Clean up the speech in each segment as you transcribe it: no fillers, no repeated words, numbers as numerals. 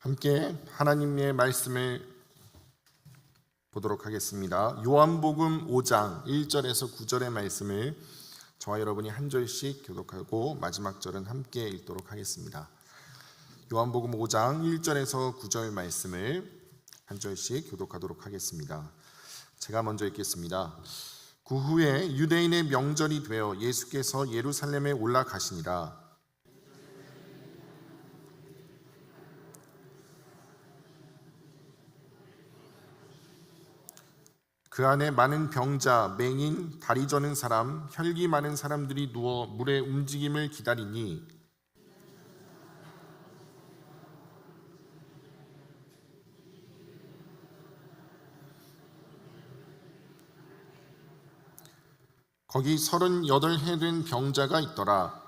함께 하나님의 말씀을 보도록 하겠습니다. 요한복음 5장 1절에서 9절의 말씀을 저와 여러분이 한 절씩 교독하고 마지막 절은 함께 읽도록 하겠습니다. 요한복음 5장 1절에서 9절 말씀을 한 절씩 교독하도록 하겠습니다. 제가 먼저 읽겠습니다. 그 후에 유대인의 명절이 되어 예수께서 예루살렘에 올라가시니라. 그 안에 많은 병자, 맹인, 다리 저는 사람, 혈기 많은 사람들이 누워 물의 움직임을 기다리니 거기 38해 된 병자가 있더라.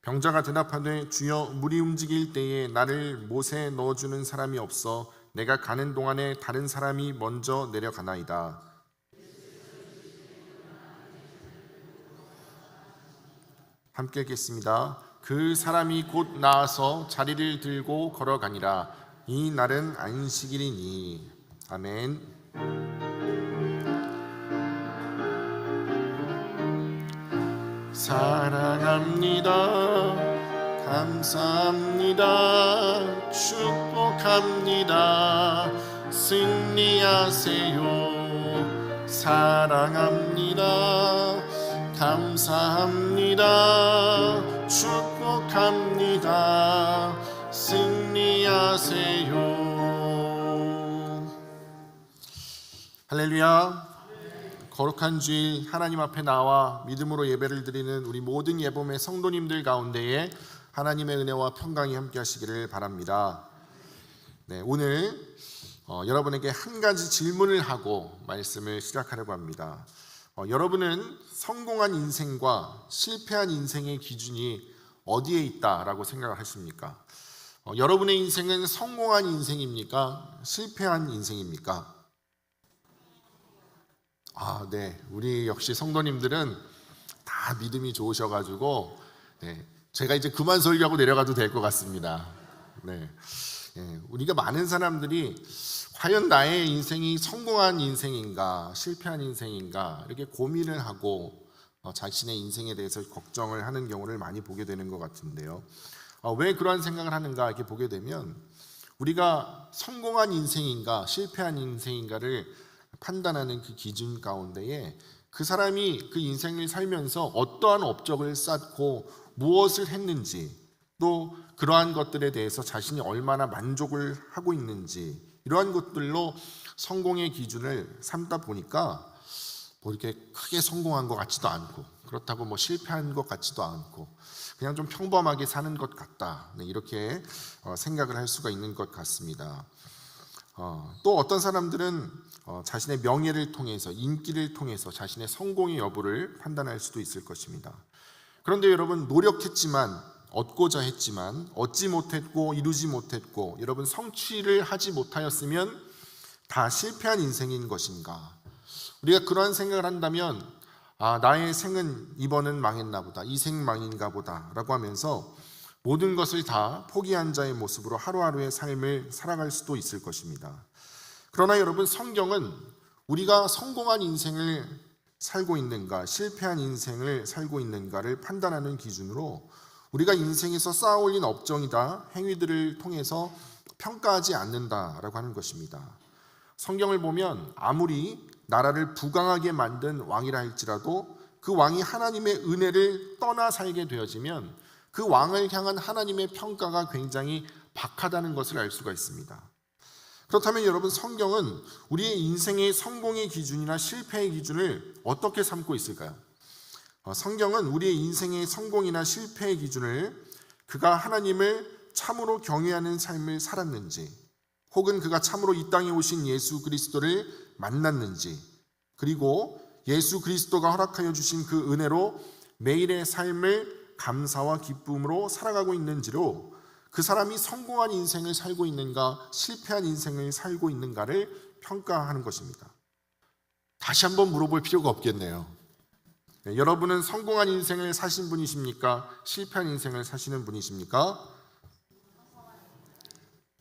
병자가 대답하되 주여 물이 움직일 때에 나를 못에 넣어주는 사람이 없어 내가 가는 동안에 다른 사람이 먼저 내려가나이다. 함께 읽겠습니다. 그 사람이 곧 나아서 자리를 들고 걸어가니라. 이 날은 안식일이니. 아멘. 사랑합니다. 감사합니다. 축복합니다. 승리하세요. 사랑합니다. 감사합니다. 축복합니다. 승리하세요. 할렐루야. 거룩한 주일 하나님 앞에 나와 믿음으로 예배를 드리는 우리 모든 예범의 성도님들 가운데에 하나님의 은혜와 평강이 함께 하시기를 바랍니다. 오늘 여러분에게 한 가지 질문을 하고 말씀을 시작하려고 합니다. 여러분은 성공한 인생과 실패한 인생의 기준이 어디에 있다라고 생각을 하십니까? 여러분의 인생은 성공한 인생입니까? 실패한 인생입니까? 네. 우리 역시 성도님들은 다 믿음이 좋으셔가지고 제가 이제 그만 설교하고 내려가도 될 것 같습니다. 우리가 많은 사람들이 과연 나의 인생이 성공한 인생인가 실패한 인생인가 이렇게 고민을 하고 자신의 인생에 대해서 걱정을 하는 경우를 많이 보게 되는 것 같은데요. 왜 그러한 생각을 하는가 이렇게 보게 되면 우리가 성공한 인생인가 실패한 인생인가를 판단하는 그 기준 가운데에 그 사람이 그 인생을 살면서 어떠한 업적을 쌓고 무엇을 했는지 또 그러한 것들에 대해서 자신이 얼마나 만족을 하고 있는지 이러한 것들로 성공의 기준을 삼다 보니까 이렇게 크게 성공한 것 같지도 않고 그렇다고 실패한 것 같지도 않고 그냥 좀 평범하게 사는 것 같다 이렇게 생각을 할 수가 있는 것 같습니다. 또 어떤 사람들은 자신의 명예를 통해서 인기를 통해서 자신의 성공의 여부를 판단할 수도 있을 것입니다. 그런데 여러분 노력했지만 얻고자 했지만 얻지 못했고 이루지 못했고 여러분 성취를 하지 못하였으면 다 실패한 인생인 것인가? 우리가 그러한 생각을 한다면 나의 생은 이번은 망했나 보다 이 생 망인가 보다 라고 하면서 모든 것을 다 포기한 자의 모습으로 하루하루의 삶을 살아갈 수도 있을 것입니다. 그러나 여러분 성경은 우리가 성공한 인생을 살고 있는가 실패한 인생을 살고 있는가를 판단하는 기준으로 우리가 인생에서 쌓아올린 업적이다 행위들을 통해서 평가하지 않는다라고 하는 것입니다. 성경을 보면 아무리 나라를 부강하게 만든 왕이라 할지라도 그 왕이 하나님의 은혜를 떠나 살게 되어지면 그 왕을 향한 하나님의 평가가 굉장히 박하다는 것을 알 수가 있습니다. 그렇다면 여러분 성경은 우리의 인생의 성공의 기준이나 실패의 기준을 어떻게 삼고 있을까요? 성경은 우리의 인생의 성공이나 실패의 기준을 그가 하나님을 참으로 경외하는 삶을 살았는지 혹은 그가 참으로 이 땅에 오신 예수 그리스도를 만났는지 그리고 예수 그리스도가 허락하여 주신 그 은혜로 매일의 삶을 감사와 기쁨으로 살아가고 있는지로 그 사람이 성공한 인생을 살고 있는가 실패한 인생을 살고 있는가를 평가하는 것입니다. 다시 한번 물어볼 필요가 없겠네요. 네, 여러분은 성공한 인생을 사신 분이십니까? 실패한 인생을 사시는 분이십니까?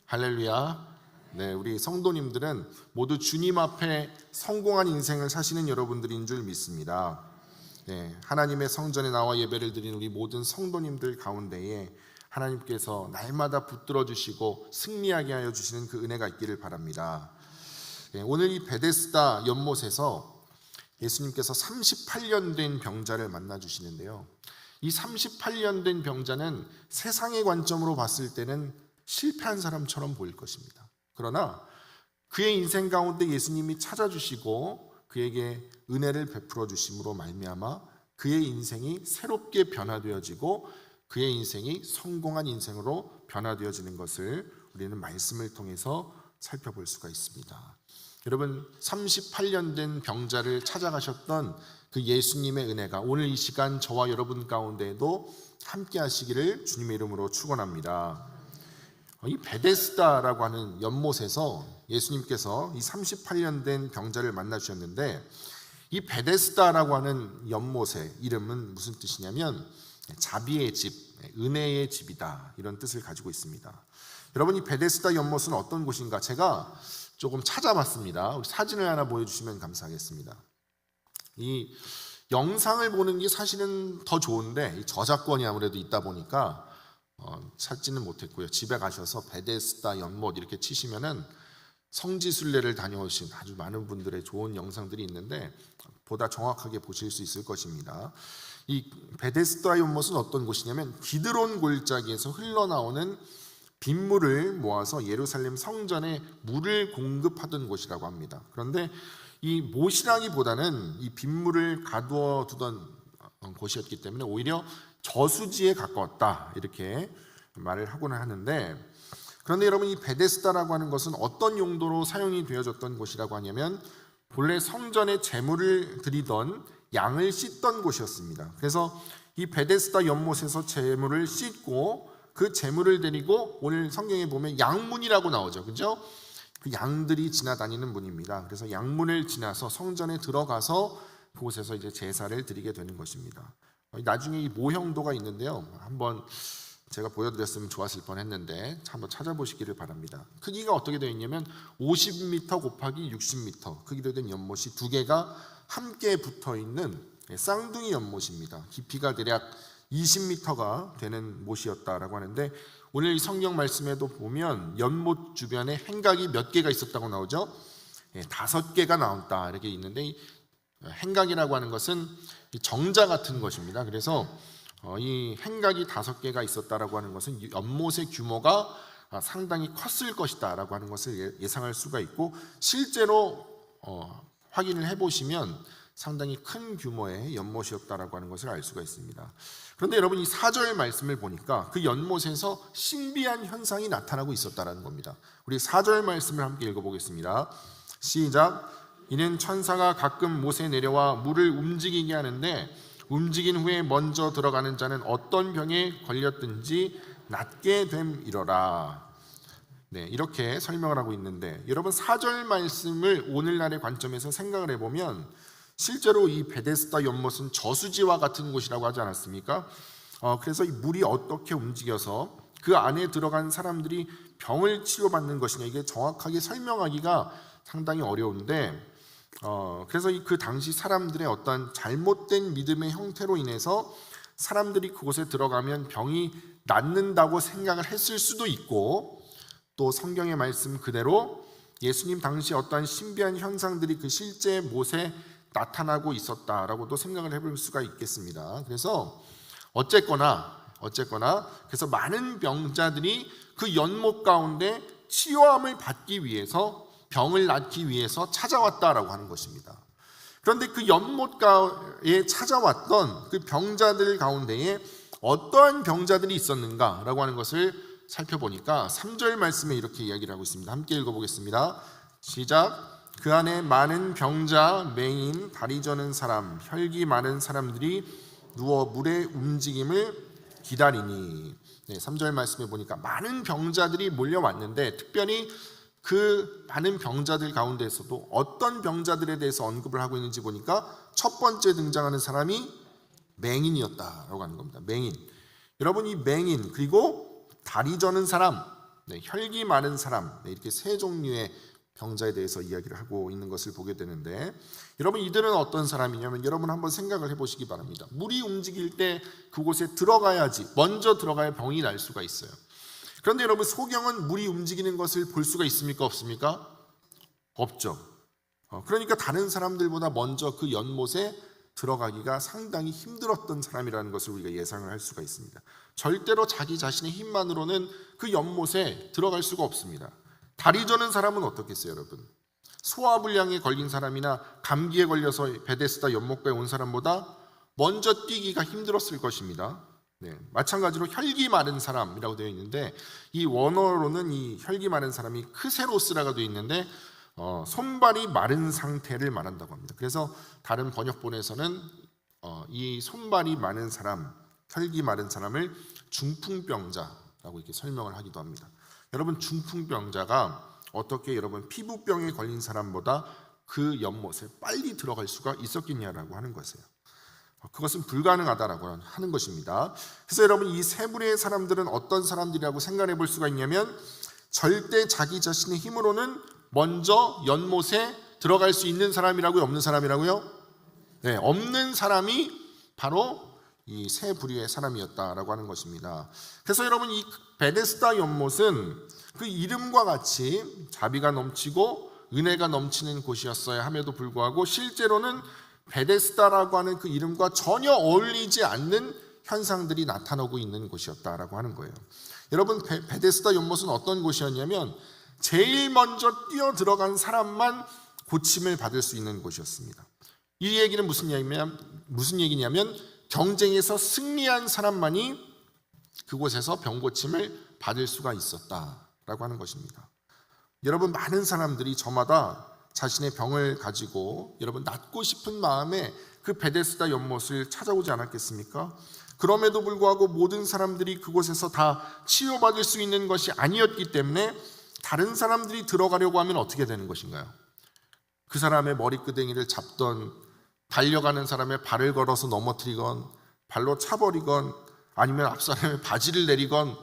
할렐루야. 네, 우리 성도님들은 모두 주님 앞에 성공한 인생을 사시는 여러분들인 줄 믿습니다. 네, 하나님의 성전에 나와 예배를 드리는 우리 모든 성도님들 가운데에 하나님께서 날마다 붙들어 주시고 승리하게 하여 주시는 그 은혜가 있기를 바랍니다. 네, 오늘 이 베데스다 연못에서 예수님께서 38년 된 병자를 만나 주시는데요, 이 38년 된 병자는 세상의 관점으로 봤을 때는 실패한 사람처럼 보일 것입니다. 그러나 그의 인생 가운데 예수님이 찾아주시고 그에게 은혜를 베풀어 주심으로 말미암아 그의 인생이 새롭게 변화되어지고 그의 인생이 성공한 인생으로 변화되어지는 것을 우리는 말씀을 통해서 살펴볼 수가 있습니다. 여러분, 38년 된 병자를 찾아가셨던 그 예수님의 은혜가 오늘 이 시간 저와 여러분 가운데에도 함께 하시기를 주님의 이름으로 축원합니다. 이 베데스다라고 하는 연못에서 예수님께서 이 38년 된 병자를 만나 주셨는데, 이 베데스다라고 하는 연못의 이름은 무슨 뜻이냐면 자비의 집, 은혜의 집이다, 이런 뜻을 가지고 있습니다. 여러분, 이 베데스다 연못은 어떤 곳인가? 제가 조금 찾아봤습니다. 우리 사진을 하나 보여주시면 감사하겠습니다. 이 영상을 보는 게 사실은 더 좋은데 이 저작권이 아무래도 있다 보니까 찾지는 못했고요. 집에 가셔서 베데스다 연못 이렇게 치시면은 성지순례를 다녀오신 아주 많은 분들의 좋은 영상들이 있는데 보다 정확하게 보실 수 있을 것입니다. 이 베데스다 연못은 어떤 곳이냐면 기드론 골짜기에서 흘러나오는 빗물을 모아서 예루살렘 성전에 물을 공급하던 곳이라고 합니다. 그런데 이 못이라기보다는 이 빗물을 가두어 두던 곳이었기 때문에 오히려 저수지에 가까웠다, 이렇게 말을 하고는 하는데, 그런데 여러분, 이 베데스다라고 하는 것은 어떤 용도로 사용이 되어졌던 곳이라고 하냐면 본래 성전에 제물을 드리던 양을 씻던 곳이었습니다. 그래서 이 베데스다 연못에서 제물을 씻고 그 제물을 드리고, 오늘 성경에 보면 양문이라고 나오죠, 그죠? 그 양들이 지나다니는 문입니다. 그래서 양문을 지나서 성전에 들어가서 그곳에서 이제 제사를 드리게 되는 것입니다. 나중에 이 모형도가 있는데요, 한번 제가 보여드렸으면 좋았을 뻔했는데 한번 찾아보시기를 바랍니다. 크기가 어떻게 되어 있냐면 50m 곱하기 60m 크기로 된 연못이 두 개가 함께 붙어 있는 쌍둥이 연못입니다. 깊이가 대략 20m가 되는 못이었다라고 하는데, 오늘 이 성경 말씀에도 보면 연못 주변에 행각이 몇 개가 있었다고 나오죠? 5개가 나온다, 이렇게 있는데, 이 행각이라고 하는 것은 정자 같은 것입니다. 그래서 이 행각이 5개가 있었다라고 하는 것은 연못의 규모가 상당히 컸을 것이다라고 하는 것을 예상할 수가 있고, 실제로 확인을 해보시면 상당히 큰 규모의 연못이었다라고 하는 것을 알 수가 있습니다. 그런데 여러분, 이 4절 말씀을 보니까 그 연못에서 신비한 현상이 나타나고 있었다라는 겁니다. 우리 4절 말씀을 함께 읽어보겠습니다. 시작. 이는 천사가 가끔 못에 내려와 물을 움직이게 하는데 움직인 후에 먼저 들어가는 자는 어떤 병에 걸렸든지 낫게 됨이러라. 네, 이렇게 설명을 하고 있는데, 여러분 4절 말씀을 오늘날의 관점에서 생각을 해보면 실제로 이 베데스다 연못은 저수지와 같은 곳이라고 하지 않았습니까? 그래서 이 물이 어떻게 움직여서 그 안에 들어간 사람들이 병을 치료받는 것이냐, 이게 정확하게 설명하기가 상당히 어려운데, 그래서 그 당시 사람들의 어떤 잘못된 믿음의 형태로 인해서 사람들이 그곳에 들어가면 병이 낫는다고 생각을 했을 수도 있고, 또 성경의 말씀 그대로 예수님 당시 어떠한 신비한 현상들이 그 실제 못에 나타나고 있었다라고도 생각을 해볼 수가 있겠습니다. 그래서 어쨌거나 그래서 많은 병자들이 그 연못 가운데 치유함을 받기 위해서, 병을 낫기 위해서 찾아왔다라고 하는 것입니다. 그런데 그 연못가에 찾아왔던 그 병자들 가운데에 어떠한 병자들이 있었는가라고 하는 것을 살펴보니까 3절 말씀에 이렇게 이야기를 하고 있습니다. 함께 읽어보겠습니다. 시작. 그 안에 많은 병자, 맹인, 다리 저는 사람, 혈기 많은 사람들이 누워 물의 움직임을 기다리니. 3절 말씀에 보니까 많은 병자들이 몰려왔는데, 특별히 그 많은 병자들 가운데에서도 어떤 병자들에 대해서 언급을 하고 있는지 보니까 첫 번째 등장하는 사람이 맹인이었다라고 하는 겁니다. 맹인. 여러분, 이 맹인 그리고 다리 저는 사람, 혈기 많은 사람, 이렇게 세 종류의 병자에 대해서 이야기를 하고 있는 것을 보게 되는데, 여러분 이들은 어떤 사람이냐면 여러분 한번 생각을 해보시기 바랍니다. 물이 움직일 때 그곳에 들어가야지, 먼저 들어가야 병이 날 수가 있어요. 그런데 여러분, 소경은 물이 움직이는 것을 볼 수가 있습니까? 없습니까? 없죠. 그러니까 다른 사람들보다 먼저 그 연못에 들어가기가 상당히 힘들었던 사람이라는 것을 우리가 예상을 할 수가 있습니다. 절대로 자기 자신의 힘만으로는 그 연못에 들어갈 수가 없습니다. 다리 저는 사람은 어떻겠어요, 여러분? 소화불량에 걸린 사람이나 감기에 걸려서 베데스다 연못가에 온 사람보다 먼저 뛰기가 힘들었을 것입니다. 마찬가지로 혈기 마른 사람이라고 되어 있는데, 이 원어로는 이 혈기 마른 사람이 크세로스라고 되어 있는데 손발이 마른 상태를 말한다고 합니다. 그래서 다른 번역본에서는 이 손발이 마른 사람, 혈기 마른 사람을 중풍병자라고 이렇게 설명을 하기도 합니다. 여러분, 중풍병자가 어떻게 여러분 피부병에 걸린 사람보다 그 연못에 빨리 들어갈 수가 있었겠냐라고 하는 것이에요. 그것은 불가능하다라고 하는 것입니다. 그래서 여러분, 이 세 부류의 사람들은 어떤 사람들이라고 생각해 볼 수가 있냐면, 절대 자기 자신의 힘으로는 먼저 연못에 들어갈 수 있는 사람이라고요? 없는 사람이라고요? 없는 사람이 바로 이 세 부류의 사람이었다라고 하는 것입니다. 그래서 여러분, 이 베데스다 연못은 그 이름과 같이 자비가 넘치고 은혜가 넘치는 곳이었어야 함에도 불구하고 실제로는 베데스다라고 하는 그 이름과 전혀 어울리지 않는 현상들이 나타나고 있는 곳이었다라고 하는 거예요. 여러분, 베데스다 연못은 어떤 곳이었냐면 제일 먼저 뛰어 들어간 사람만 고침을 받을 수 있는 곳이었습니다. 이 얘기는 무슨 얘기냐면 경쟁에서 승리한 사람만이 그곳에서 병고침을 받을 수가 있었다라고 하는 것입니다. 여러분, 많은 사람들이 저마다 자신의 병을 가지고 여러분 낫고 싶은 마음에 그 베데스다 연못을 찾아오지 않았겠습니까? 그럼에도 불구하고 모든 사람들이 그곳에서 다 치유받을 수 있는 것이 아니었기 때문에 다른 사람들이 들어가려고 하면 어떻게 되는 것인가요? 그 사람의 머리끄댕이를 잡던, 달려가는 사람의 발을 걸어서 넘어뜨리건, 발로 차버리건, 아니면 앞 사람의 바지를 내리건,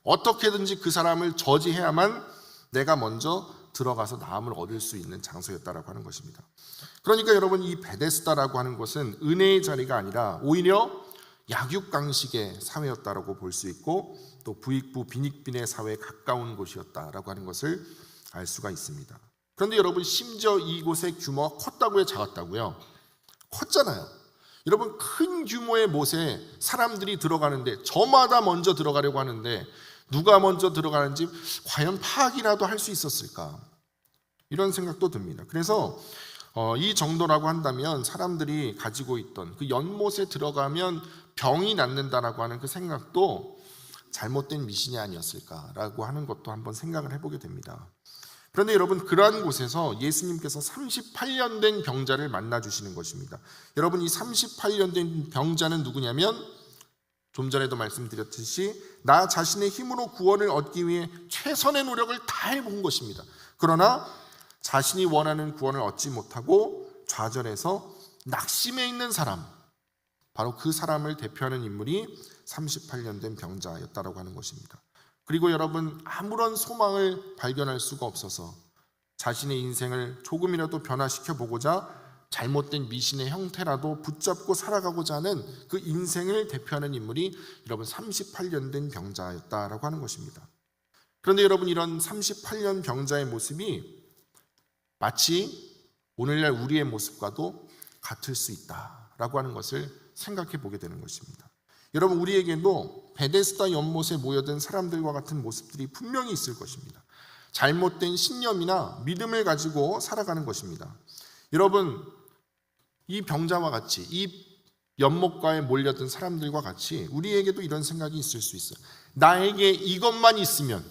어떻게든지 그 사람을 저지해야만 내가 먼저 들어가서 나음을 얻을 수 있는 장소였다라고 하는 것입니다. 그러니까 여러분, 이 베데스다라고 하는 곳은 은혜의 자리가 아니라 오히려 약육강식의 사회였다라고 볼 수 있고, 또 부익부 빈익빈의 사회에 가까운 곳이었다라고 하는 것을 알 수가 있습니다. 그런데 여러분, 심지어 이곳의 규모가 컸다고요, 작았다고요? 컸잖아요. 여러분, 큰 규모의 못에 사람들이 들어가는데 저마다 먼저 들어가려고 하는데 누가 먼저 들어가는지 과연 파악이라도 할 수 있었을까? 이런 생각도 듭니다. 그래서 이 정도라고 한다면 사람들이 가지고 있던 그 연못에 들어가면 병이 낫는다라고 하는 그 생각도 잘못된 미신이 아니었을까라고 하는 것도 한번 생각을 해보게 됩니다. 그런데 여러분, 그러한 곳에서 예수님께서 38년 된 병자를 만나 주시는 것입니다. 여러분, 이 38년 된 병자는 누구냐면, 좀 전에도 말씀드렸듯이 나 자신의 힘으로 구원을 얻기 위해 최선의 노력을 다 해본 것입니다. 그러나 자신이 원하는 구원을 얻지 못하고 좌절해서 낙심해 있는 사람, 바로 그 사람을 대표하는 인물이 38년 된 병자였다라고 하는 것입니다. 그리고 여러분, 아무런 소망을 발견할 수가 없어서 자신의 인생을 조금이라도 변화시켜 보고자 잘못된 미신의 형태라도 붙잡고 살아가고자 하는 그 인생을 대표하는 인물이 여러분 38년 된 병자였다라고 하는 것입니다. 그런데 여러분, 이런 38년 병자의 모습이 마치 오늘날 우리의 모습과도 같을 수 있다라고 하는 것을 생각해 보게 되는 것입니다. 여러분, 우리에게도 베데스다 연못에 모여든 사람들과 같은 모습들이 분명히 있을 것입니다. 잘못된 신념이나 믿음을 가지고 살아가는 것입니다. 여러분, 이 병자와 같이, 이 연못가에 몰려든 사람들과 같이 우리에게도 이런 생각이 있을 수 있어요. 나에게 이것만 있으면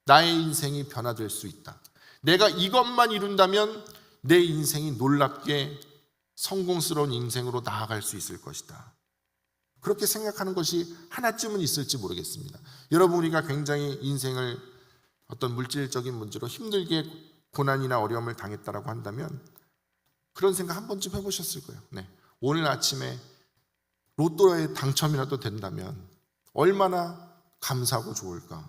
나의 인생이 변화될 수 있다. 내가 이것만 이룬다면 내 인생이 놀랍게 성공스러운 인생으로 나아갈 수 있을 것이다. 그렇게 생각하는 것이 하나쯤은 있을지 모르겠습니다. 여러분, 우리가 굉장히 인생을 어떤 물질적인 문제로 힘들게 고난이나 어려움을 당했다라고 한다면 그런 생각 한 번쯤 해보셨을 거예요. 네. 오늘 아침에 로또에 당첨이라도 된다면 얼마나 감사하고 좋을까.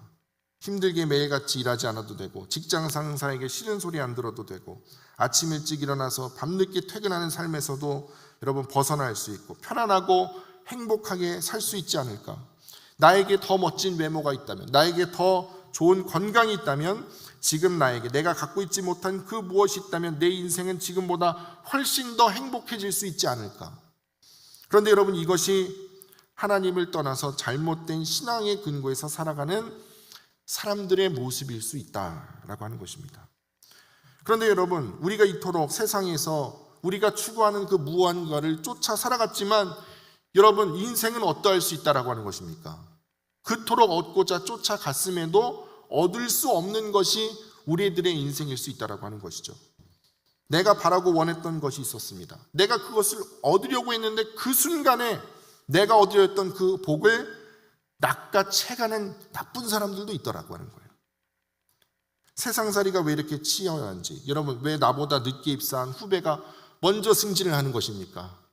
힘들게 매일같이 일하지 않아도 되고 직장 상사에게 싫은 소리 안 들어도 되고 아침 일찍 일어나서 밤늦게 퇴근하는 삶에서도 여러분 벗어날 수 있고 편안하고 행복하게 살 수 있지 않을까. 나에게 더 멋진 외모가 있다면, 나에게 더 좋은 건강이 있다면, 지금 나에게 내가 갖고 있지 못한 그 무엇이 있다면 내 인생은 지금보다 훨씬 더 행복해질 수 있지 않을까. 그런데 여러분, 이것이 하나님을 떠나서 잘못된 신앙의 근거에서 살아가는 사람들의 모습일 수 있다라고 하는 것입니다. 그런데 여러분, 우리가 이토록 세상에서 우리가 추구하는 그 무언가를 쫓아 살아갔지만 여러분, 인생은 어떠할 수 있다라고 하는 것입니까? 그토록 얻고자 쫓아갔음에도 얻을 수 없는 것이 우리들의 인생일 수 있다라고 하는 것이죠. 내가 바라고 원했던 것이 있었습니다. 내가 그것을 얻으려고 했는데 그 순간에 내가 얻으려 했던 그 복을 낚아채가는 나쁜 사람들도 있더라고 하는 거예요. 세상살이가 왜 이렇게 치열한지, 여러분, 왜 나보다 늦게 입사한 후배가 먼저 승진을 하는 것입니까?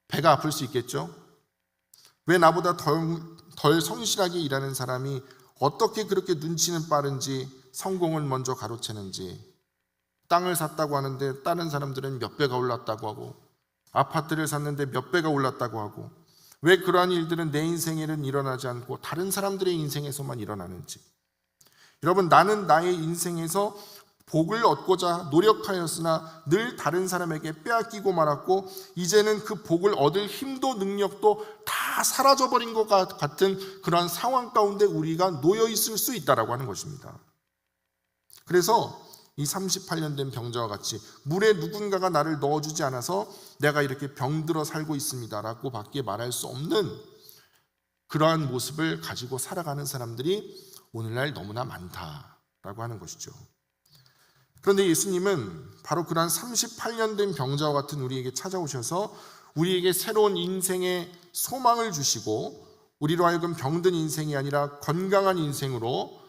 배가 아플 수 있겠죠? 왜 나보다 덜 성실하게 일하는 사람이 어떻게 그렇게 눈치는 빠른지 성공을 먼저 가로채는지, 땅을 샀다고 하는데 다른 사람들은 몇 배가 올랐다고 하고 아파트를 샀는데 몇 배가 올랐다고 하고, 왜 그러한 일들은 내 인생에는 일어나지 않고 다른 사람들의 인생에서만 일어나는지. 여러분, 나는 나의 인생에서 복을 얻고자 노력하였으나 늘 다른 사람에게 빼앗기고 말았고 이제는 그 복을 얻을 힘도 능력도 다 사라져버린 것 같은 그러한 상황 가운데 우리가 놓여 있을 수 있다라고 하는 것입니다. 그래서 이 38년 된 병자와 같이 물에 누군가가 나를 넣어주지 않아서 내가 이렇게 병들어 살고 있습니다라고 밖에 말할 수 없는 그러한 모습을 가지고 살아가는 사람들이 오늘날 너무나 많다라고 하는 것이죠. 그런데 예수님은 바로 그러한 38년 된 병자와 같은 우리에게 찾아오셔서 우리에게 새로운 인생의 소망을 주시고 우리로 하여금 병든 인생이 아니라 건강한 인생으로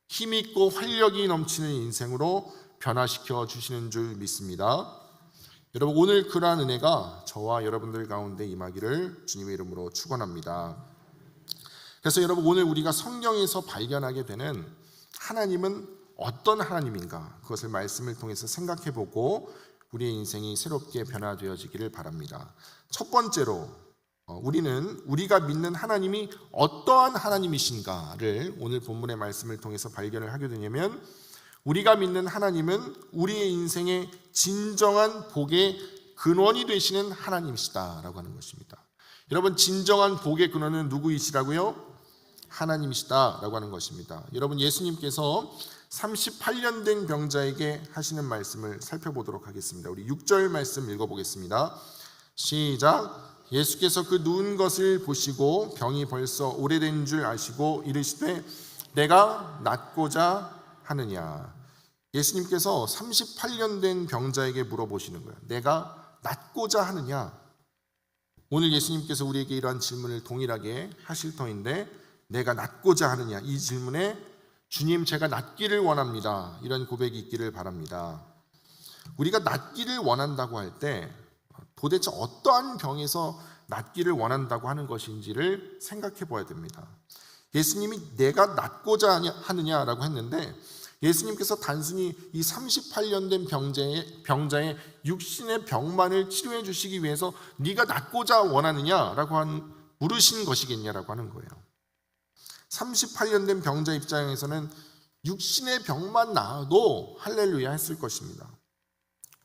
힘있고 활력이 넘치는 인생으로 변화시켜 주시는 줄 믿습니다. 여러분, 오늘 그러한 은혜가 저와 여러분들 가운데 임하기를 주님의 이름으로 축원합니다. 그래서 여러분, 오늘 우리가 성경에서 발견하게 되는 하나님은 어떤 하나님인가, 그것을 말씀을 통해서 생각해보고 우리의 인생이 새롭게 변화되어지기를 바랍니다. 첫 번째로 우리가 믿는 하나님이 어떠한 하나님이신가를 오늘 본문의 말씀을 통해서 발견을 하게 되냐면, 우리가 믿는 하나님은 우리의 인생의 진정한 복의 근원이 되시는 하나님이시다라고 하는 것입니다. 여러분, 진정한 복의 근원은 누구이시라고요? 하나님이시다라고 하는 것입니다. 여러분, 예수님께서 38년 된 병자에게 하시는 말씀을 살펴보도록 하겠습니다. 우리 6절 말씀 읽어보겠습니다. 시작. 예수께서 그 누운 것을 보시고 병이 벌써 오래된 줄 아시고 이르시되 내가 낫고자 하느냐. 예수님께서 38년 된 병자에게 물어보시는 거예요. 내가 낫고자 하느냐. 오늘 예수님께서 우리에게 이러한 질문을 동일하게 하실 터인데, 내가 낫고자 하느냐, 이 질문에 주님, 제가 낫기를 원합니다, 이런 고백이 있기를 바랍니다. 우리가 낫기를 원한다고 할 때 도대체 어떠한 병에서 낫기를 원한다고 하는 것인지를 생각해 봐야 됩니다. 예수님이 내가 낫고자 하느냐라고 했는데, 예수님께서 단순히 이 38년 된 병자의 육신의 병만을 치료해 주시기 위해서 네가 낫고자 원하느냐라고 물으신 것이겠냐라고 하는 거예요. 38년 된 병자 입장에서는 육신의 병만 나아도 할렐루야 했을 것입니다.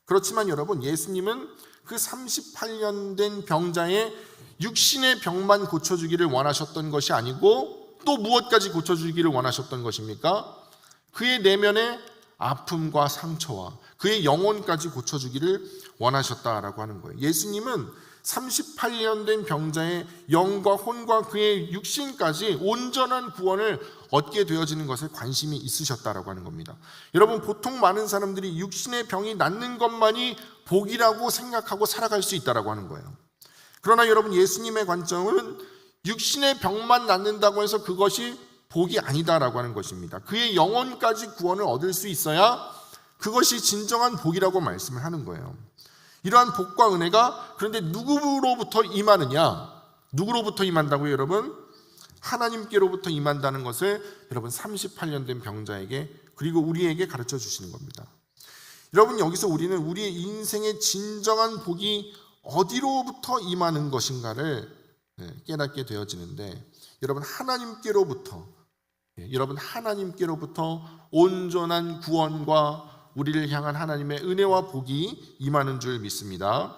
그렇지만 여러분, 예수님은 그 38년 된 병자의 육신의 병만 고쳐주기를 원하셨던 것이 아니고 또 무엇까지 고쳐주기를 원하셨던 것입니까? 그의 내면의 아픔과 상처와 그의 영혼까지 고쳐주기를 원하셨다라고 하는 거예요. 예수님은 38년 된 병자의 영과 혼과 그의 육신까지 온전한 구원을 얻게 되어지는 것에 관심이 있으셨다라고 하는 겁니다. 여러분, 보통 많은 사람들이 육신의 병이 낫는 것만이 복이라고 생각하고 살아갈 수 있다라고 하는 거예요. 그러나 여러분, 예수님의 관점은 육신의 병만 낫는다고 해서 그것이 복이 아니다라고 하는 것입니다. 그의 영혼까지 구원을 얻을 수 있어야 그것이 진정한 복이라고 말씀을 하는 거예요. 이러한 복과 은혜가 그런데 누구로부터 임하느냐? 누구로부터 임한다고요, 여러분? 하나님께로부터 임한다는 것을 여러분 38년 된 병자에게 그리고 우리에게 가르쳐 주시는 겁니다. 여러분, 여기서 우리는 우리의 인생의 진정한 복이 어디로부터 임하는 것인가를 깨닫게 되어지는데, 여러분 하나님께로부터 온전한 구원과 우리를 향한 하나님의 은혜와 복이 임하는 줄 믿습니다.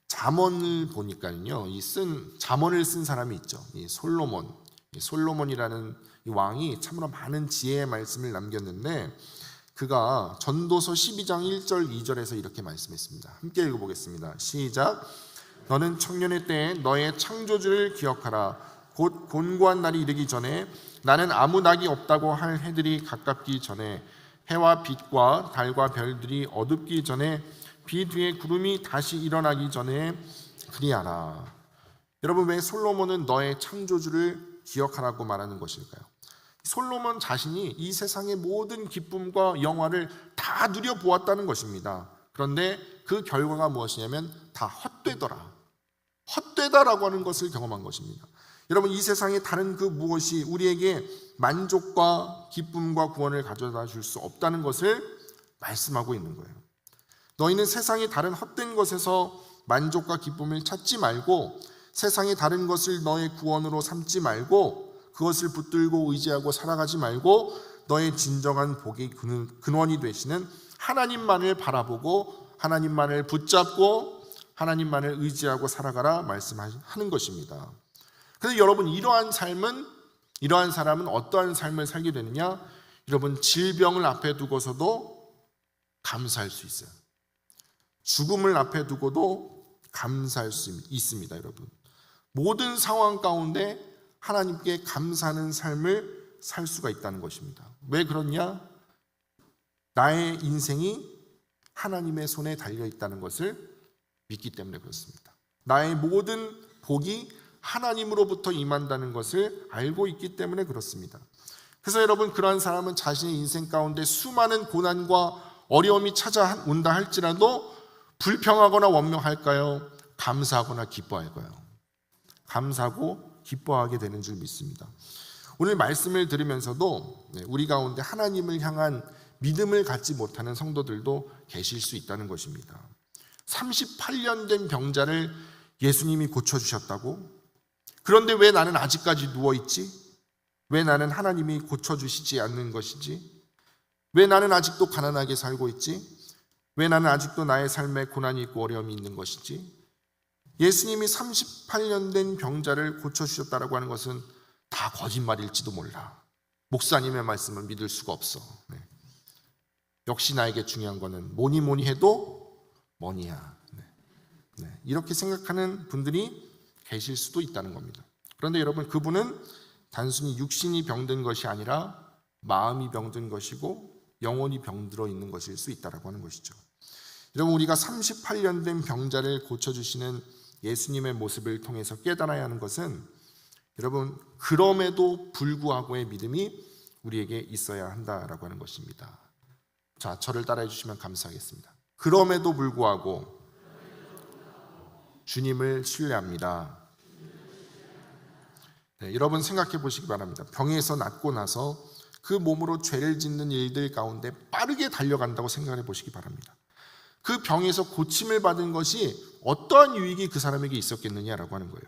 잠언을 보니까요, 잠언을 쓴 사람이 있죠. 이 솔로몬이라는 이 왕이 참으로 많은 지혜의 말씀을 남겼는데, 그가 전도서 12장 1절 2절에서 이렇게 말씀했습니다. 함께 읽어보겠습니다. 시작. 너는 청년의 때에 너의 창조주를 기억하라. 곧 곤고한 날이 이르기 전에, 나는 아무 낙이 없다고 할 해들이 가깝기 전에, 해와 빛과 달과 별들이 어둡기 전에, 빛 위에 구름이 다시 일어나기 전에 그리하라. 여러분, 왜 솔로몬은 너의 창조주를 기억하라고 말하는 것일까요? 솔로몬 자신이 이 세상의 모든 기쁨과 영화를 다 누려보았다는 것입니다. 그런데 그 결과가 무엇이냐면 다 헛되다라고 하는 것을 경험한 것입니다. 여러분, 이 세상의 다른 그 무엇이 우리에게 만족과 기쁨과 구원을 가져다 줄 수 없다는 것을 말씀하고 있는 거예요. 너희는 세상의 다른 헛된 것에서 만족과 기쁨을 찾지 말고, 세상의 다른 것을 너의 구원으로 삼지 말고, 그것을 붙들고 의지하고 살아가지 말고, 너의 진정한 복의 근원이 되시는 하나님만을 바라보고 하나님만을 붙잡고 하나님만을 의지하고 살아가라 말씀하는 것입니다. 그래서 여러분, 이러한 사람은 어떠한 삶을 살게 되느냐? 여러분, 질병을 앞에 두고서도 감사할 수 있어요. 죽음을 앞에 두고도 감사할 수 있습니다. 여러분, 모든 상황 가운데 하나님께 감사하는 삶을 살 수가 있다는 것입니다. 왜 그렇냐? 나의 인생이 하나님의 손에 달려 있다는 것을 믿기 때문에 그렇습니다. 나의 모든 복이 하나님으로부터 임한다는 것을 알고 있기 때문에 그렇습니다. 그래서 여러분, 그러한 사람은 자신의 인생 가운데 수많은 고난과 어려움이 찾아온다 할지라도 불평하거나 원망할까요? 감사하거나 기뻐할까요? 감사하고 기뻐하게 되는 줄 믿습니다. 오늘 말씀을 들으면서도 우리 가운데 하나님을 향한 믿음을 갖지 못하는 성도들도 계실 수 있다는 것입니다. 38년 된 병자를 예수님이 고쳐주셨다고? 그런데 왜 나는 아직까지 누워있지? 왜 나는 하나님이 고쳐주시지 않는 것이지? 왜 나는 아직도 가난하게 살고 있지? 왜 나는 아직도 나의 삶에 고난이 있고 어려움이 있는 것이지? 예수님이 38년 된 병자를 고쳐주셨다고 하는 것은 다 거짓말일지도 몰라. 목사님의 말씀을 믿을 수가 없어. 역시 나에게 중요한 거는 뭐니 해도 뭐니야. 이렇게 생각하는 분들이 계실 수도 있다는 겁니다. 그런데 여러분, 그분은 단순히 육신이 병든 것이 아니라 마음이 병든 것이고 영혼이 병들어 있는 것일 수 있다고 하는 것이죠. 여러분, 우리가 38년 된 병자를 고쳐주시는 예수님의 모습을 통해서 깨달아야 하는 것은, 여러분, 그럼에도 불구하고의 믿음이 우리에게 있어야 한다라고 하는 것입니다. 자, 저를 따라해 주시면 감사하겠습니다. 그럼에도 불구하고 주님을 신뢰합니다. 여러분, 생각해 보시기 바랍니다. 병에서 낫고 나서 그 몸으로 죄를 짓는 일들 가운데 빠르게 달려간다고 생각해 보시기 바랍니다. 그 병에서 고침을 받은 것이 어떠한 유익이 그 사람에게 있었겠느냐라고 하는 거예요.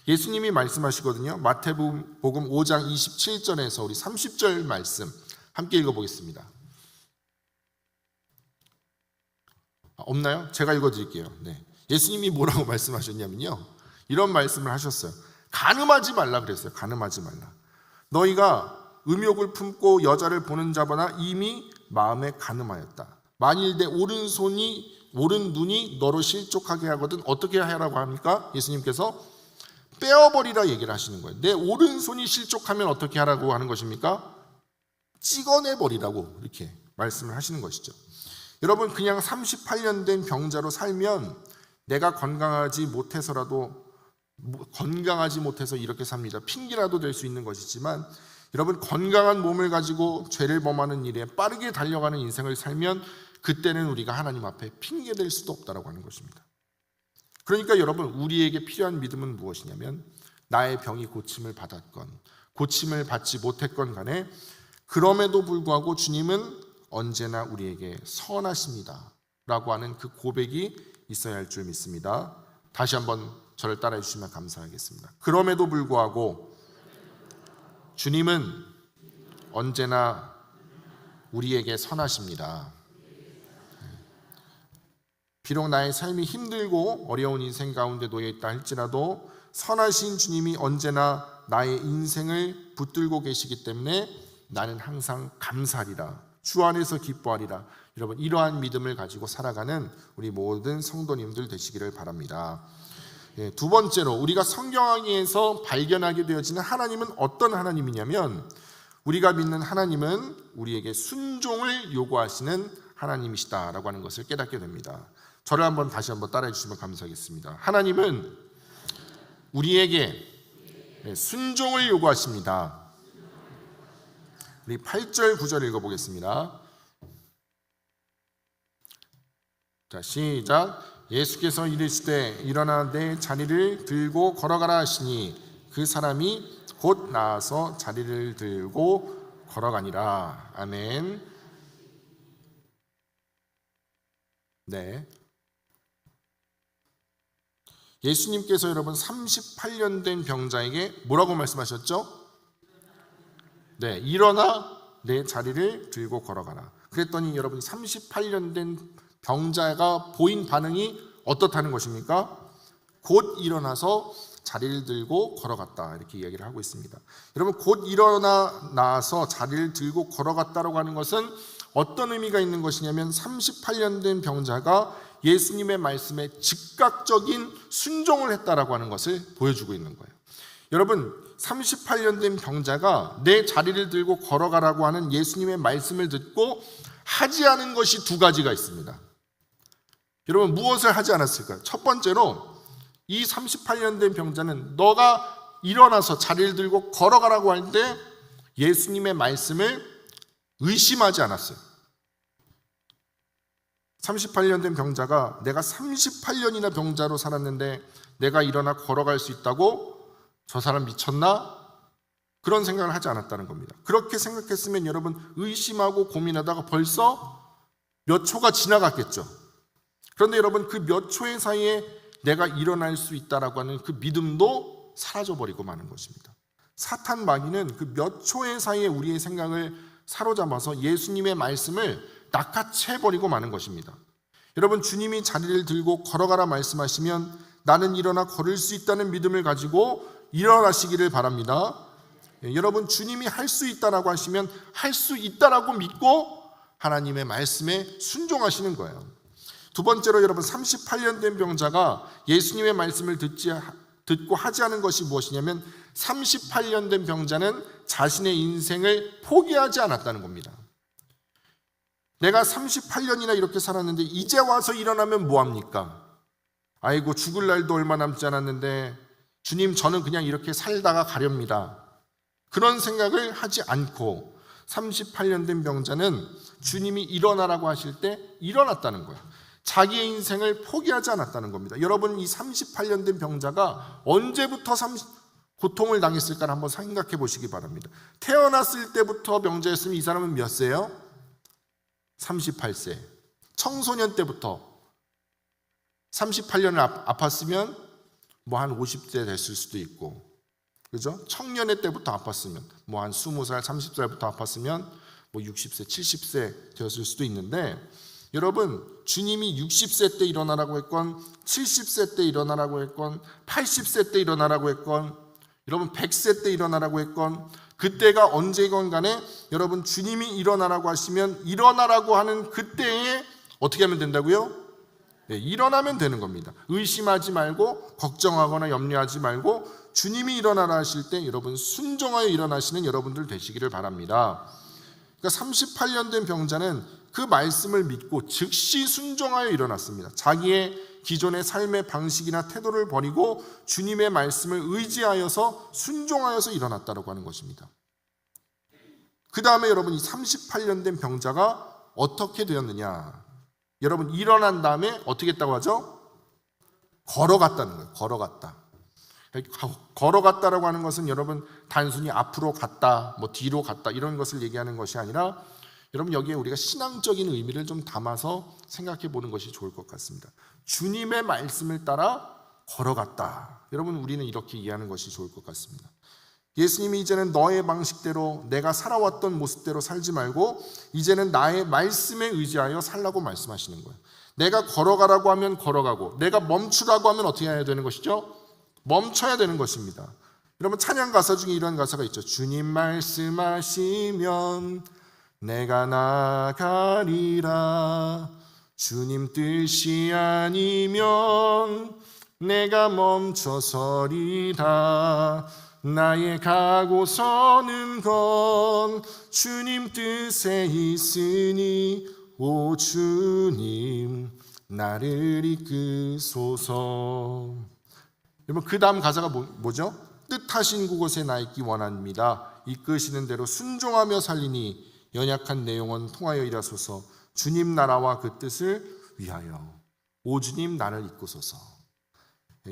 예수님이 말씀하시거든요. 마태복음 5장 27절에서 우리 30절 말씀 함께 읽어보겠습니다. 없나요? 제가 읽어드릴게요. 예수님이 뭐라고 말씀하셨냐면요, 이런 말씀을 하셨어요. 간음하지 말라 그랬어요. 간음하지 말라. 너희가 음욕을 품고 여자를 보는 자보다 이미 마음에 간음하였다. 만일 내 오른 눈이 너로 실족하게 하거든 어떻게 하라고 합니까? 예수님께서 빼어버리라 얘기를 하시는 거예요. 내 오른손이 실족하면 어떻게 하라고 하는 것입니까? 찍어내버리라고 이렇게 말씀을 하시는 것이죠. 여러분, 그냥 38년 된 병자로 살면 내가 건강하지 못해서 이렇게 삽니다. 핑계라도 될 수 있는 것이지만, 여러분, 건강한 몸을 가지고 죄를 범하는 일에 빠르게 달려가는 인생을 살면 그때는 우리가 하나님 앞에 핑계댈 수도 없다라고 하는 것입니다. 그러니까 여러분, 우리에게 필요한 믿음은 무엇이냐면 나의 병이 고침을 받았건 고침을 받지 못했건 간에 그럼에도 불구하고 주님은 언제나 우리에게 선하십니다 라고 하는 그 고백이 있어야 할 줄 믿습니다. 다시 한번 저를 따라해 주시면 감사하겠습니다. 그럼에도 불구하고 주님은 언제나 우리에게 선하십니다. 비록 나의 삶이 힘들고 어려운 인생 가운데 놓여 있다 할지라도 선하신 주님이 언제나 나의 인생을 붙들고 계시기 때문에 나는 항상 감사하리라, 주 안에서 기뻐하리라. 여러분, 이러한 믿음을 가지고 살아가는 우리 모든 성도님들 되시기를 바랍니다. 두 번째로 우리가 성경에서 발견하게 되어지는 하나님은 어떤 하나님이냐면 우리가 믿는 하나님은 우리에게 순종을 요구하시는 하나님이시다라고 하는 것을 깨닫게 됩니다. 저를 다시 한번 따라해 주시면 감사하겠습니다. 하나님은 우리에게 순종을 요구하십니다. 우리 8절 9절 읽어보겠습니다. 자, 시작. 예수께서 이르시되 일어나 내 자리를 들고 걸어가라 하시니 그 사람이 곧 나아서 자리를 들고 걸어가니라. 아멘. 네. 예수님께서 여러분 38년 된 병자에게 뭐라고 말씀하셨죠? 네, 일어나 내 자리를 들고 걸어가라. 그랬더니 여러분 38년 된 병자가 보인 반응이 어떻다는 것입니까? 곧 일어나서 자리를 들고 걸어갔다, 이렇게 이야기를 하고 있습니다. 여러분, 곧 일어나서 자리를 들고 걸어갔다라고 하는 것은 어떤 의미가 있는 것이냐면 38년 된 병자가 예수님의 말씀에 즉각적인 순종을 했다라고 하는 것을 보여주고 있는 거예요. 여러분, 38년 된 병자가 내 자리를 들고 걸어가라고 하는 예수님의 말씀을 듣고 하지 않은 것이 두 가지가 있습니다. 여러분, 무엇을 하지 않았을까요? 첫 번째로 이 38년 된 병자는 너가 일어나서 자리를 들고 걸어가라고 할 때 예수님의 말씀을 의심하지 않았어요. 38년 된 병자가 내가 38년이나 병자로 살았는데 내가 일어나 걸어갈 수 있다고? 저 사람 미쳤나? 그런 생각을 하지 않았다는 겁니다. 그렇게 생각했으면 여러분 의심하고 고민하다가 벌써 몇 초가 지나갔겠죠. 그런데 여러분 그 몇 초의 사이에 내가 일어날 수 있다라고 하는 그 믿음도 사라져버리고 마는 것입니다. 사탄 마귀는 그 몇 초의 사이에 우리의 생각을 사로잡아서 예수님의 말씀을 낚아채버리고 마는 것입니다. 여러분, 주님이 자리를 들고 걸어가라 말씀하시면 나는 일어나 걸을 수 있다는 믿음을 가지고 일어나시기를 바랍니다. 여러분, 주님이 할 수 있다라고 하시면 할 수 있다라고 믿고 하나님의 말씀에 순종하시는 거예요. 두 번째로 여러분, 38년 된 병자가 예수님의 말씀을 듣고 하지 않은 것이 무엇이냐면 38년 된 병자는 자신의 인생을 포기하지 않았다는 겁니다. 내가 38년이나 이렇게 살았는데 이제 와서 일어나면 뭐합니까? 아이고, 죽을 날도 얼마 남지 않았는데 주님, 저는 그냥 이렇게 살다가 가렵니다. 그런 생각을 하지 않고 38년 된 병자는 주님이 일어나라고 하실 때 일어났다는 거예요. 자기의 인생을 포기하지 않았다는 겁니다. 여러분, 이 38년 된 병자가 언제부터 고통을 당했을까 한번 생각해 보시기 바랍니다. 태어났을 때부터 병자였으면 이 사람은 몇 세예요? 38세. 청소년 때부터 38년을 아팠으면 뭐 한 50세 됐을 수도 있고, 그죠? 청년의 때부터 아팠으면 뭐 한 20살, 30살부터 아팠으면 뭐 60세, 70세 되었을 수도 있는데, 여러분, 주님이 60세 때 일어나라고 했건 70세 때 일어나라고 했건 80세 때 일어나라고 했건 여러분 100세 때 일어나라고 했건 그때가 언제건 간에 여러분 주님이 일어나라고 하시면 일어나라고 하는 그때에 어떻게 하면 된다고요? 네, 일어나면 되는 겁니다. 의심하지 말고 걱정하거나 염려하지 말고 주님이 일어나라 하실 때 여러분 순종하여 일어나시는 여러분들 되시기를 바랍니다. 그러니까 38년 된 병자는 그 말씀을 믿고 즉시 순종하여 일어났습니다. 자기의 기존의 삶의 방식이나 태도를 버리고 주님의 말씀을 의지하여서 순종하여서 일어났다고 하는 것입니다. 그 다음에 여러분 이 38년 된 병자가 어떻게 되었느냐? 여러분 일어난 다음에 어떻게 했다고 하죠? 걸어갔다는 거예요. 걸어갔다. 걸어갔다라고 하는 것은 여러분 단순히 앞으로 갔다, 뭐 뒤로 갔다 이런 것을 얘기하는 것이 아니라 여러분 여기에 우리가 신앙적인 의미를 좀 담아서 생각해 보는 것이 좋을 것 같습니다. 주님의 말씀을 따라 걸어갔다. 여러분 우리는 이렇게 이해하는 것이 좋을 것 같습니다. 예수님이 이제는 너의 방식대로 내가 살아왔던 모습대로 살지 말고 이제는 나의 말씀에 의지하여 살라고 말씀하시는 거예요. 내가 걸어가라고 하면 걸어가고 내가 멈추라고 하면 어떻게 해야 되는 것이죠? 멈춰야 되는 것입니다. 여러분 찬양 가사 중에 이런 가사가 있죠. 주님 말씀하시면 내가 나가리라. 주님 뜻이 아니면 내가 멈춰서리라. 나의 가고 서는 건 주님 뜻에 있으니 오 주님 나를 이끄소서. 여러분 그 다음 가사가 뭐죠? 뜻하신 그곳에 나 있기 원합니다. 이끄시는 대로 순종하며 살리니 연약한 내 영혼 통하여 일하소서. 주님 나라와 그 뜻을 위하여 오 주님 나를 이끄소서.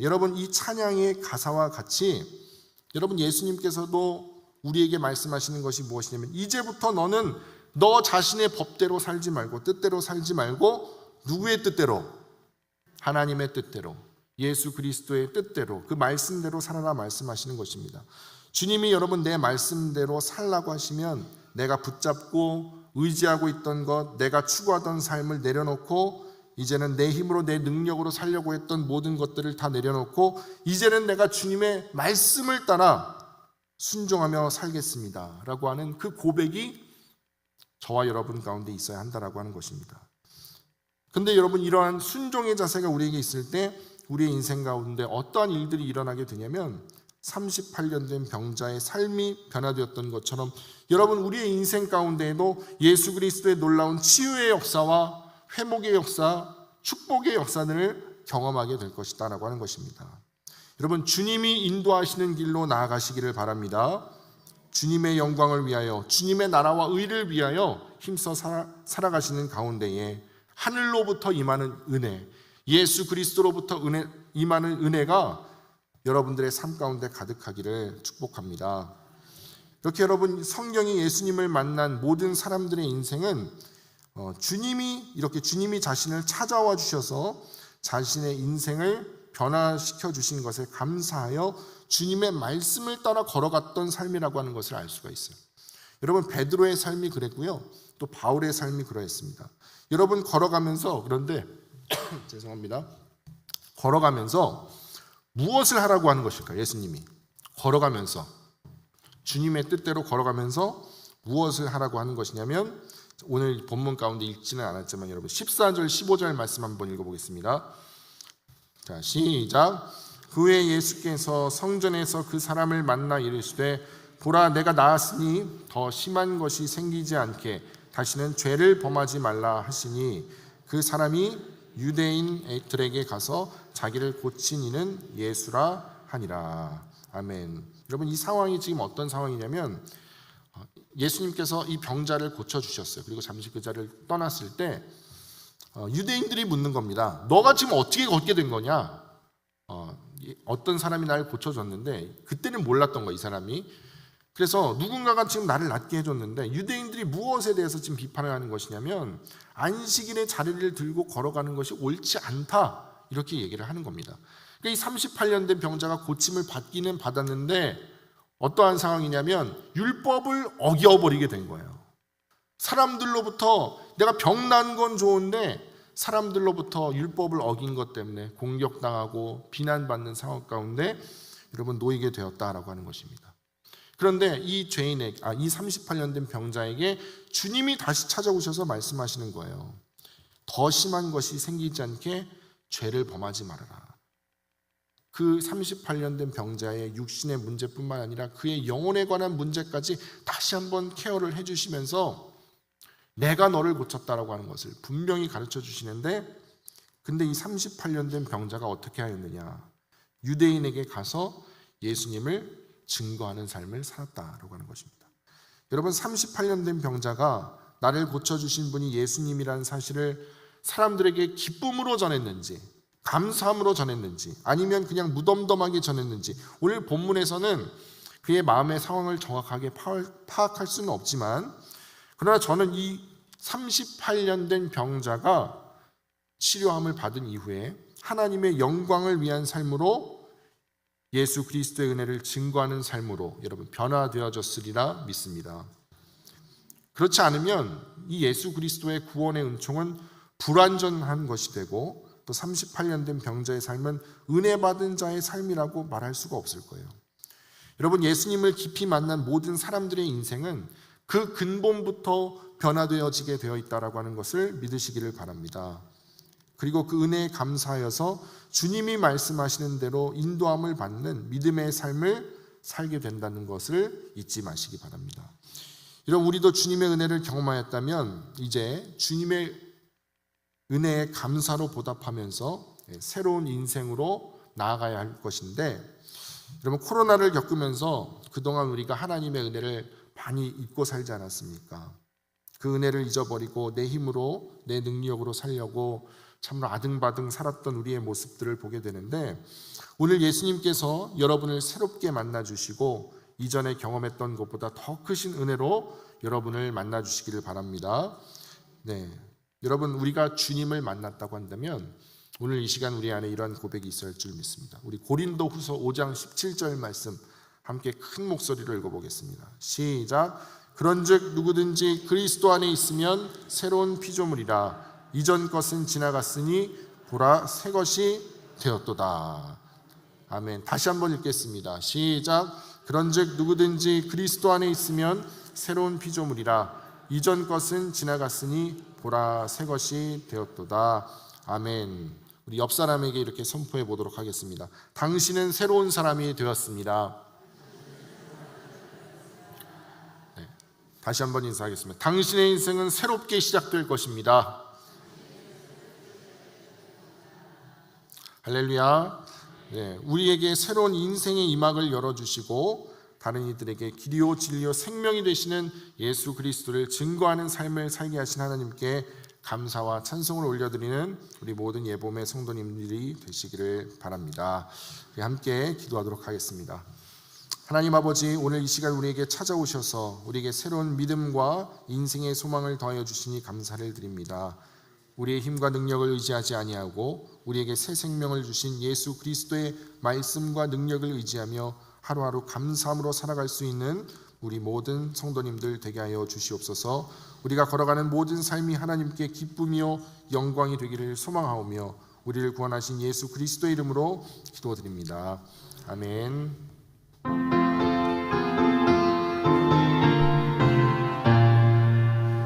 여러분 이 찬양의 가사와 같이 여러분 예수님께서도 우리에게 말씀하시는 것이 무엇이냐면 이제부터 너는 너 자신의 법대로 살지 말고 뜻대로 살지 말고 누구의 뜻대로? 하나님의 뜻대로 예수 그리스도의 뜻대로 그 말씀대로 살아라 말씀하시는 것입니다. 주님이 여러분 내 말씀대로 살라고 하시면 내가 붙잡고 의지하고 있던 것 내가 추구하던 삶을 내려놓고 이제는 내 힘으로 내 능력으로 살려고 했던 모든 것들을 다 내려놓고 이제는 내가 주님의 말씀을 따라 순종하며 살겠습니다 라고 하는 그 고백이 저와 여러분 가운데 있어야 한다라고 하는 것입니다. 근데 여러분 이러한 순종의 자세가 우리에게 있을 때 우리의 인생 가운데 어떠한 일들이 일어나게 되냐면 38년 된 병자의 삶이 변화되었던 것처럼 여러분 우리의 인생 가운데에도 예수 그리스도의 놀라운 치유의 역사와 회복의 역사, 축복의 역사들을 경험하게 될 것이다 라고 하는 것입니다. 여러분 주님이 인도하시는 길로 나아가시기를 바랍니다. 주님의 영광을 위하여 주님의 나라와 의를 위하여 힘써 살아가시는 가운데에 하늘로부터 임하는 은혜, 예수 그리스도로부터 임하는 은혜가 여러분들의 삶 가운데 가득하기를 축복합니다. 이렇게 여러분 성경이 예수님을 만난 모든 사람들의 인생은 주님이 자신을 찾아와 주셔서 자신의 인생을 변화시켜 주신 것에 감사하여 주님의 말씀을 따라 걸어갔던 삶이라고 하는 것을 알 수가 있어요. 여러분 베드로의 삶이 그랬고요. 또 바울의 삶이 그러했습니다. 여러분 걸어가면서 그런데 죄송합니다. 걸어가면서 무엇을 하라고 하는 것일까요? 예수님이 걸어가면서 주님의 뜻대로 걸어가면서 무엇을 하라고 하는 것이냐면 오늘 본문 가운데 읽지는 않았지만 여러분 14절 15절 말씀 한번 읽어보겠습니다. 자 시작. 그 후에 예수께서 성전에서 그 사람을 만나 이르시되 보라 내가 나았으니 더 심한 것이 생기지 않게 다시는 죄를 범하지 말라 하시니 그 사람이 유대인들에게 가서 자기를 고친 이는 예수라 하니라. 아멘. 여러분 이 상황이 지금 어떤 상황이냐면 예수님께서 이 병자를 고쳐주셨어요. 그리고 잠시 그 자리를 떠났을 때 유대인들이 묻는 겁니다. 너가 지금 어떻게 걷게 된 거냐? 어떤 사람이 나를 고쳐줬는데 그때는 몰랐던 거야 이 사람이. 그래서 누군가가 지금 나를 낫게 해줬는데 유대인들이 무엇에 대해서 지금 비판을 하는 것이냐면 안식일의 자리를 들고 걸어가는 것이 옳지 않다 이렇게 얘기를 하는 겁니다. 그러니까 이 38년 된 병자가 고침을 받기는 받았는데 어떠한 상황이냐면 율법을 어겨버리게 된 거예요. 사람들로부터 내가 병난 건 좋은데 사람들로부터 율법을 어긴 것 때문에 공격당하고 비난받는 상황 가운데 여러분 놓이게 되었다라고 하는 것입니다. 그런데 이 38년 된 병자에게 주님이 다시 찾아오셔서 말씀하시는 거예요. 더 심한 것이 생기지 않게 죄를 범하지 말아라. 그 38년 된 병자의 육신의 문제뿐만 아니라 그의 영혼에 관한 문제까지 다시 한번 케어를 해주시면서 내가 너를 고쳤다라고 하는 것을 분명히 가르쳐 주시는데 근데 이 38년 된 병자가 어떻게 하였느냐? 유대인에게 가서 예수님을 증거하는 삶을 살았다라고 하는 것입니다. 여러분 38년 된 병자가 나를 고쳐주신 분이 예수님이라는 사실을 사람들에게 기쁨으로 전했는지 감사함으로 전했는지 아니면 그냥 무덤덤하게 전했는지 오늘 본문에서는 그의 마음의 상황을 정확하게 파악할 수는 없지만 그러나 저는 이 38년 된 병자가 치료함을 받은 이후에 하나님의 영광을 위한 삶으로 예수 그리스도의 은혜를 증거하는 삶으로 여러분 변화되어졌으리라 믿습니다. 그렇지 않으면 이 예수 그리스도의 구원의 은총은 불완전한 것이 되고 또 38년 된 병자의 삶은 은혜 받은 자의 삶이라고 말할 수가 없을 거예요. 여러분 예수님을 깊이 만난 모든 사람들의 인생은 그 근본부터 변화되어지게 되어 있다라고 하는 것을 믿으시기를 바랍니다. 그리고 그 은혜에 감사하여서 주님이 말씀하시는 대로 인도함을 받는 믿음의 삶을 살게 된다는 것을 잊지 마시기 바랍니다. 이런 우리도 주님의 은혜를 경험하였다면 이제 주님의 은혜에 감사로 보답하면서 새로운 인생으로 나아가야 할 것인데 여러분 코로나를 겪으면서 그동안 우리가 하나님의 은혜를 많이 잊고 살지 않았습니까? 그 은혜를 잊어버리고 내 힘으로 내 능력으로 살려고 참으로 아등바등 살았던 우리의 모습들을 보게 되는데 오늘 예수님께서 여러분을 새롭게 만나주시고 이전에 경험했던 것보다 더 크신 은혜로 여러분을 만나주시기를 바랍니다. 네, 여러분 우리가 주님을 만났다고 한다면 오늘 이 시간 우리 안에 이러한 고백이 있어야 할 줄 믿습니다. 우리 고린도 후서 5장 17절 말씀 함께 큰 목소리로 읽어보겠습니다. 시작. 그런즉 누구든지 그리스도 안에 있으면 새로운 피조물이라 이전 것은 지나갔으니 보라 새 것이 되었도다. 아멘. 다시 한번 읽겠습니다. 시작. 그런즉 누구든지 그리스도 안에 있으면 새로운 피조물이라 이전 것은 지나갔으니 보라 새 것이 되었도다. 아멘. 우리 옆 사람에게 이렇게 선포해 보도록 하겠습니다. 당신은 새로운 사람이 되었습니다. 네. 다시 한번 인사하겠습니다. 당신의 인생은 새롭게 시작될 것입니다. 할렐루야. 네, 우리에게 새로운 인생의 이막을 열어주시고 다른 이들에게 길이요 진리요 생명이 되시는 예수 그리스도를 증거하는 삶을 살게 하신 하나님께 감사와 찬송을 올려드리는 우리 모든 예봄의 성도님들이 되시기를 바랍니다. 함께 기도하도록 하겠습니다. 하나님 아버지, 오늘 이 시간 우리에게 찾아오셔서 우리에게 새로운 믿음과 인생의 소망을 더하여 주시니 감사를 드립니다. 우리의 힘과 능력을 의지하지 아니하고 우리에게 새 생명을 주신 예수 그리스도의 말씀과 능력을 의지하며 하루하루 감사함으로 살아갈 수 있는 우리 모든 성도님들 되게 하여 주시옵소서. 우리가 걸어가는 모든 삶이 하나님께 기쁨이요 영광이 되기를 소망하오며 우리를 구원하신 예수 그리스도의 이름으로 기도드립니다. 아멘.